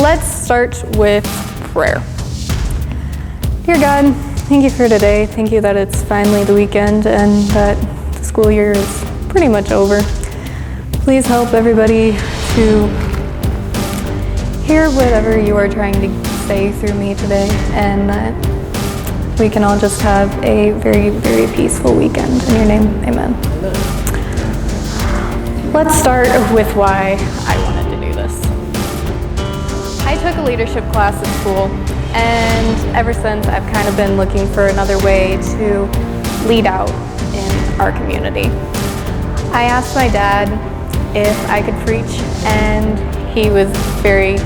Let's start with prayer. Dear God, thank you for today. Thank you that it's finally the weekend and that the school year is pretty much over. Please help everybody to hear whatever you are trying to say through me today, and that we can all just have a very, very peaceful weekend. In your name, amen. Let's start with why I wanted to do this. I took a leadership class at school, and ever since I've kind of been looking for another way to lead out in our community. I asked my dad if I could preach, and he was very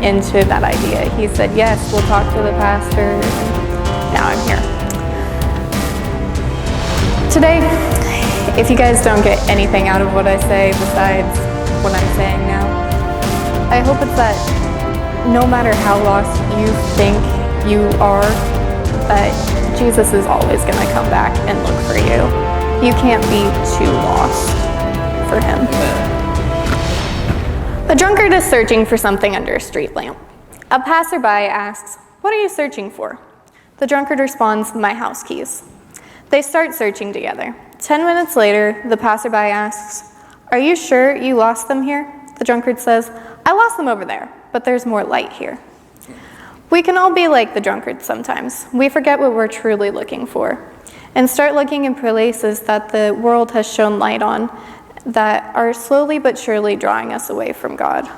into that idea. He said, yes, we'll talk to the pastor, and now I'm here. Today, if you guys don't get anything out of what I say besides what I'm saying now, I hope it's that no matter how lost you think you are, that Jesus is always going to come back and look for you. You can't be too lost for him. A drunkard is searching for something under a street lamp. A passerby asks, "What are you searching for?" The drunkard responds, "My house keys." They start searching together. 10 minutes later, the passerby asks, "Are you sure you lost them here?" The drunkard says, "I lost them over there, but there's more light here." We can all be like the drunkard sometimes. We forget what we're truly looking for and start looking in places that the world has shown light on that are slowly but surely drawing us away from God.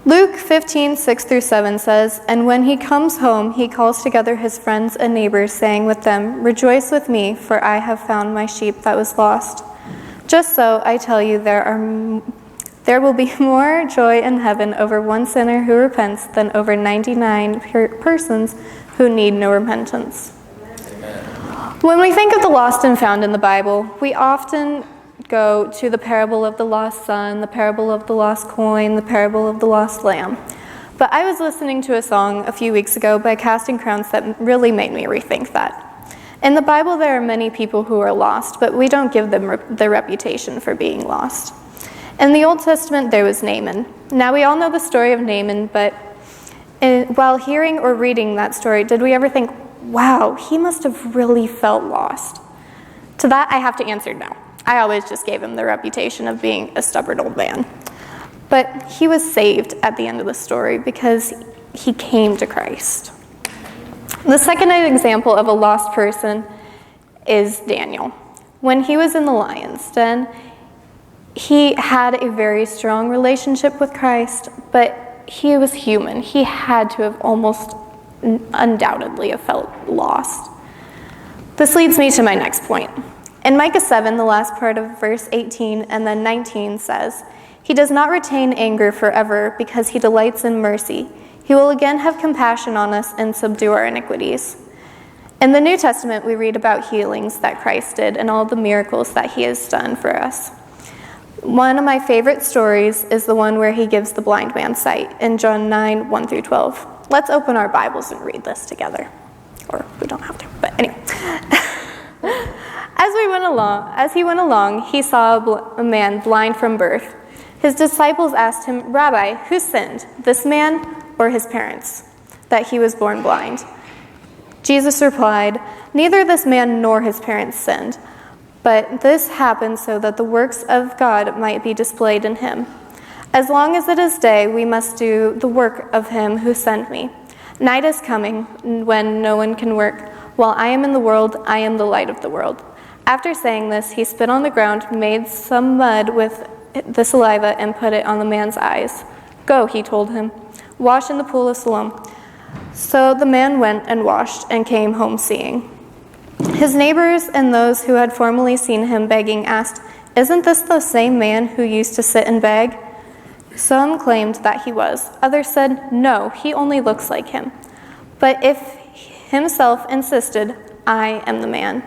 Luke 15:6-7 says, "And when he comes home, he calls together his friends and neighbors, saying with them, 'Rejoice with me, for I have found my sheep that was lost.' Just so, I tell you, there will be more joy in heaven over one sinner who repents than over 99 persons who need no repentance." Amen. When we think of the lost and found in the Bible, we often go to the parable of the lost son, the parable of the lost coin, the parable of the lost lamb. But I was listening to a song a few weeks ago by Casting Crowns that really made me rethink that. In the Bible, there are many people who are lost, but we don't give them the reputation for being lost. In the Old Testament, there was Naaman. Now, we all know the story of Naaman, but while hearing or reading that story, did we ever think, wow, he must have really felt lost? To that, I have to answer no. I always just gave him the reputation of being a stubborn old man. But he was saved at the end of the story because he came to Christ. The second example of a lost person is Daniel. When he was in the lion's den, he had a very strong relationship with Christ, but he was human. He had to have almost undoubtedly have felt lost. This leads me to my next point. In Micah 7, the last part of verse 18 and then 19 says, "He does not retain anger forever because he delights in mercy. He will again have compassion on us and subdue our iniquities." In the New Testament, we read about healings that Christ did and all the miracles that he has done for us. One of my favorite stories is the one where he gives the blind man sight in John 9, 1-12. Let's open our Bibles and read this together. Or we don't have to, but anyway. As he went along, he saw a man blind from birth. His disciples asked him, "Rabbi, who sinned, this man or his parents, that he was born blind?" Jesus replied, "Neither this man nor his parents sinned, but this happened so that the works of God might be displayed in him. As long as it is day, we must do the work of him who sent me. Night is coming when no one can work. While I am in the world, I am the light of the world." After saying this, he spit on the ground, made some mud with the saliva, and put it on the man's eyes. "Go," he told him, "wash in the pool of Siloam." So the man went and washed and came home seeing. His neighbors and those who had formerly seen him begging asked, "Isn't this the same man who used to sit and beg?" Some claimed that he was. Others said, "No, he only looks like him." But if himself insisted, "I am the man."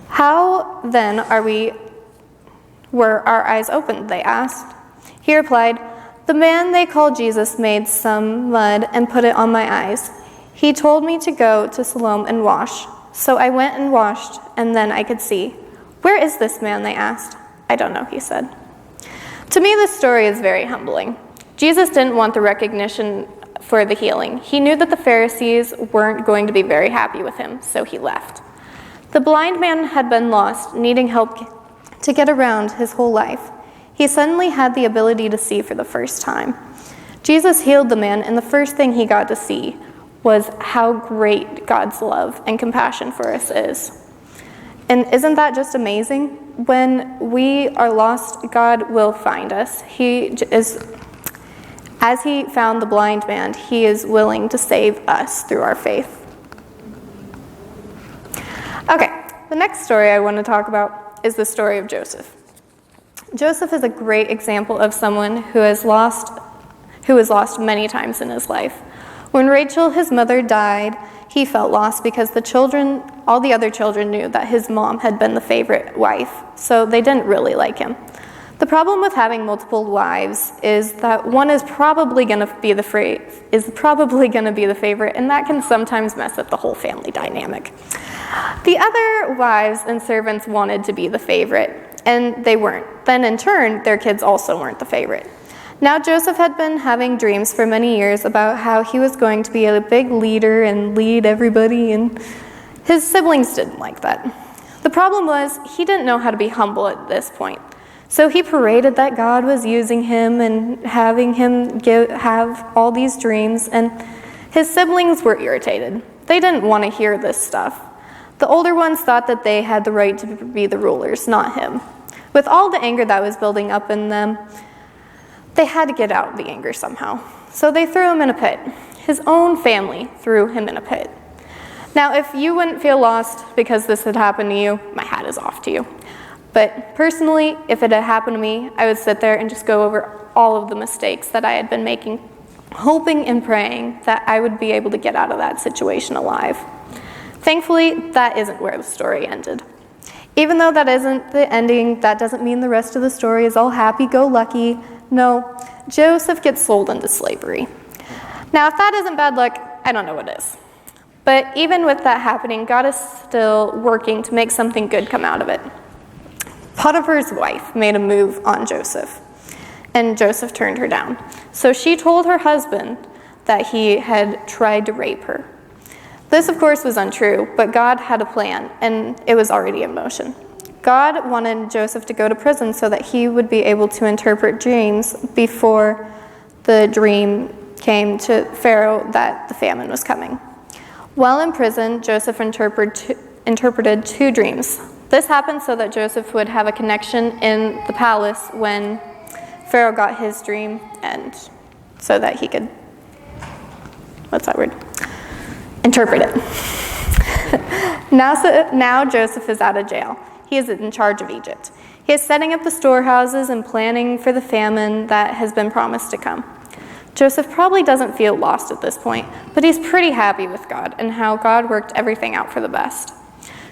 "How then were our eyes opened?" they asked. He replied, "The man they call Jesus made some mud and put it on my eyes. He told me to go to Siloam and wash. So I went and washed, and then I could see." "Where is this man?" they asked. "I don't know," he said. To me, this story is very humbling. Jesus didn't want the recognition for the healing. He knew that the Pharisees weren't going to be very happy with him, so he left. The blind man had been lost, needing help to get around his whole life. He suddenly had the ability to see for the first time. Jesus healed the man, and the first thing he got to see was how great God's love and compassion for us is. And isn't that just amazing? When we are lost, God will find us. As he found the blind man, he is willing to save us through our faith. Okay, the next story I want to talk about is the story of Joseph. Joseph is a great example of someone who was lost many times in his life. When Rachel, his mother, died, he felt lost because all the other children knew that his mom had been the favorite wife, so they didn't really like him. The problem with having multiple wives is that one is probably going to be the favorite, and that can sometimes mess up the whole family dynamic. The other wives and servants wanted to be the favorite, and they weren't. Then in turn, their kids also weren't the favorite. Now Joseph had been having dreams for many years about how he was going to be a big leader and lead everybody, and his siblings didn't like that. The problem was he didn't know how to be humble at this point. So he paraded that God was using him and having him have all these dreams, and his siblings were irritated. They didn't want to hear this stuff. The older ones thought that they had the right to be the rulers, not him. With all the anger that was building up in them, they had to get out the anger somehow. So they threw him in a pit. His own family threw him in a pit. Now, if you wouldn't feel lost because this had happened to you, my hat is off to you. But personally, if it had happened to me, I would sit there and just go over all of the mistakes that I had been making, hoping and praying that I would be able to get out of that situation alive. Thankfully, that isn't where the story ended. Even though that isn't the ending, that doesn't mean the rest of the story is all happy-go-lucky. No, Joseph gets sold into slavery. Now, if that isn't bad luck, I don't know what is. But even with that happening, God is still working to make something good come out of it. Potiphar's wife made a move on Joseph, and Joseph turned her down. So she told her husband that he had tried to rape her. This, of course, was untrue, but God had a plan, and it was already in motion. God wanted Joseph to go to prison so that he would be able to interpret dreams before the dream came to Pharaoh that the famine was coming. While in prison, Joseph interpreted 2 dreams. This happened so that Joseph would have a connection in the palace when Pharaoh got his dream, and so that he could, interpret it. Now Joseph is out of jail. He is in charge of Egypt. He is setting up the storehouses and planning for the famine that has been promised to come. Joseph probably doesn't feel lost at this point, but he's pretty happy with God and how God worked everything out for the best.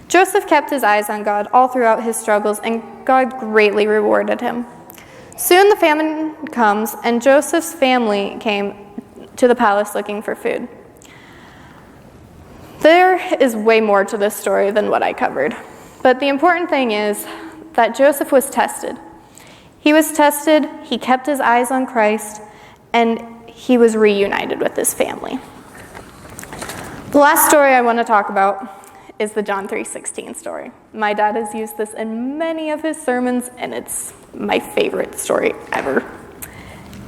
Joseph kept his eyes on God all throughout his struggles, and God greatly rewarded him. Soon the famine comes, and Joseph's family came to the palace looking for food. There is way more to this story than what I covered, but the important thing is that Joseph was tested. He was tested, he kept his eyes on Christ, and he was reunited with his family. The last story I want to talk about is the John 3:16 story. My dad has used this in many of his sermons, and it's my favorite story ever.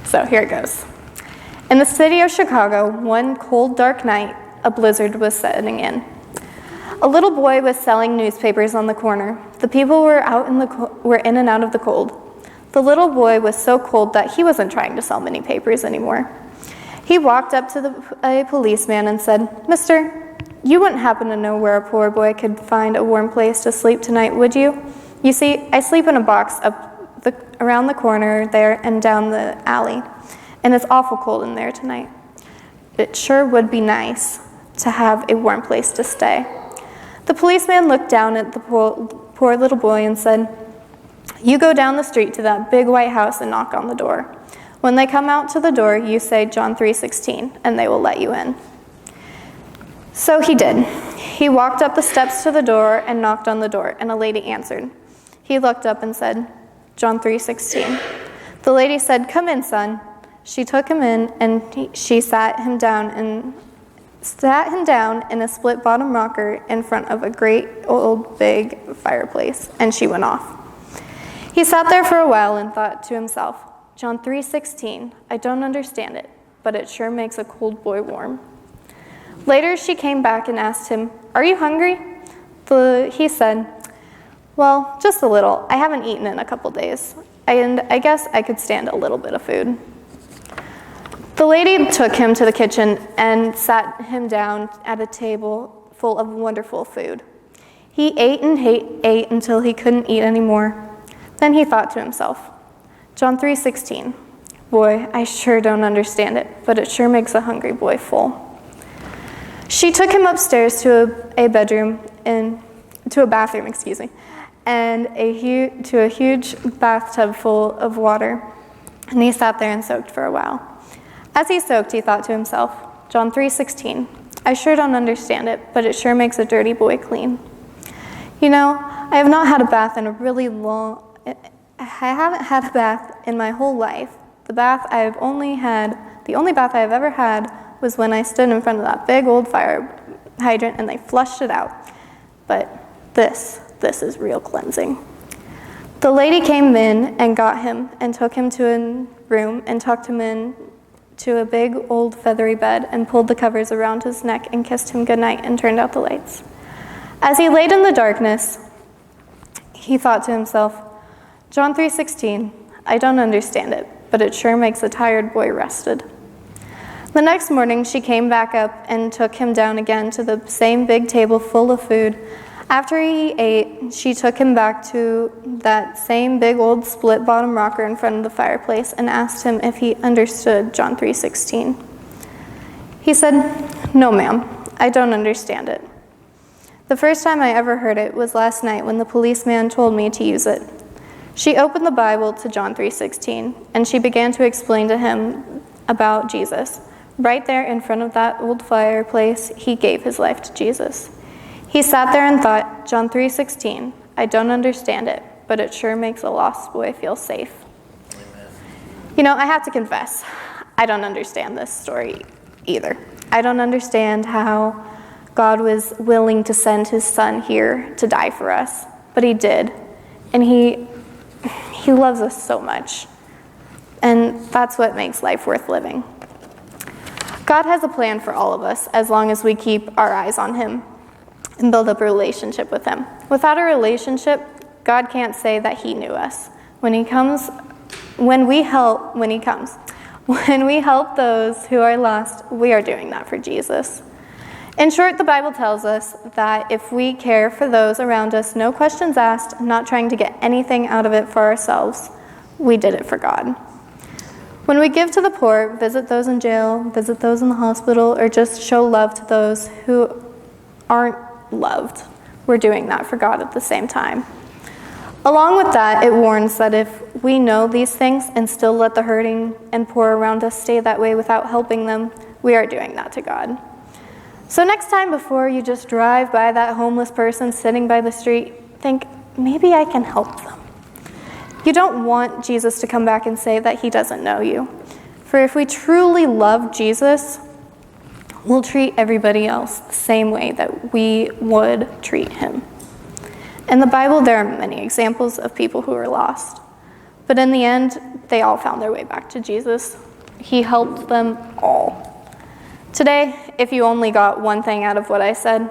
So here it goes. In the city of Chicago, one cold, dark night, a blizzard was setting in. A little boy was selling newspapers on the corner. The people were in and out of the cold. The little boy was so cold that he wasn't trying to sell many papers anymore. He walked up to a policeman and said, "Mister, you wouldn't happen to know where a poor boy could find a warm place to sleep tonight, would you? You see, I sleep in a box around the corner there and down the alley, and it's awful cold in there tonight. It sure would be nice to have a warm place to stay." The policeman looked down at the poor little boy and said, "You go down the street to that big white house and knock on the door. When they come out to the door, you say John 3:16, and they will let you in." So he did. He walked up the steps to the door and knocked on the door, and a lady answered. He looked up and said, "John 3:16. The lady said, "Come in, son." She took him in, and she sat him down in a split-bottom rocker in front of a great old big fireplace, and she went off. He sat there for a while and thought to himself, John 3:16, I don't understand it, but it sure makes a cold boy warm. Later, she came back and asked him, are you hungry? He said, well, just a little. I haven't eaten in a couple days, and I guess I could stand a little bit of food. The lady took him to the kitchen and sat him down at a table full of wonderful food. He ate and ate until he couldn't eat anymore. Then he thought to himself, John 3:16, boy, I sure don't understand it, but it sure makes a hungry boy full. She took him upstairs to a bathroom, and to a huge bathtub full of water, and he sat there and soaked for a while. As he soaked, he thought to himself, John 3:16, I sure don't understand it, but it sure makes a dirty boy clean. You know, I haven't had a bath in my whole life. The only bath I've ever had was when I stood in front of that big old fire hydrant and they flushed it out. But this is real cleansing. The lady came in and got him and took him to a room and tucked him in to a big old feathery bed and pulled the covers around his neck and kissed him goodnight and turned out the lights. As he laid in the darkness, he thought to himself, John 3:16, I don't understand it, but it sure makes a tired boy rested. The next morning, she came back up and took him down again to the same big table full of food. After he ate, she took him back to that same big old split-bottom rocker in front of the fireplace and asked him if he understood John 3:16. He said, no, ma'am, I don't understand it. The first time I ever heard it was last night when the policeman told me to use it. She opened the Bible to John 3:16, and she began to explain to him about Jesus. Right there in front of that old fireplace, he gave his life to Jesus. He sat there and thought, John 3:16, I don't understand it, but it sure makes a lost boy feel safe. Amen. You know, I have to confess, I don't understand this story either. I don't understand how God was willing to send his son here to die for us, but he did. And he loves us so much. And that's what makes life worth living. God has a plan for all of us as long as we keep our eyes on him and build up a relationship with him. Without a relationship, God can't say that he knew us. When we help those who are lost, we are doing that for Jesus. In short, the Bible tells us that if we care for those around us, no questions asked, not trying to get anything out of it for ourselves, we did it for God. When we give to the poor, visit those in jail, visit those in the hospital, or just show love to those who aren't loved, we're doing that for God at the same time. Along with that, it warns that if we know these things and still let the hurting and poor around us stay that way without helping them, we are doing that to God. So next time, before you just drive by that homeless person sitting by the street, think, maybe I can help them. You don't want Jesus to come back and say that he doesn't know you. For if we truly love Jesus, we'll treat everybody else the same way that we would treat him. In the Bible, there are many examples of people who are lost. But in the end, they all found their way back to Jesus. He helped them all. Today, if you only got one thing out of what I said,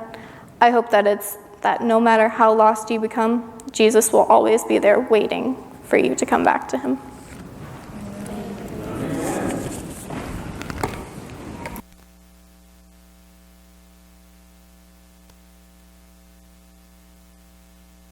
I hope that it's that no matter how lost you become, Jesus will always be there waiting for you to come back to him.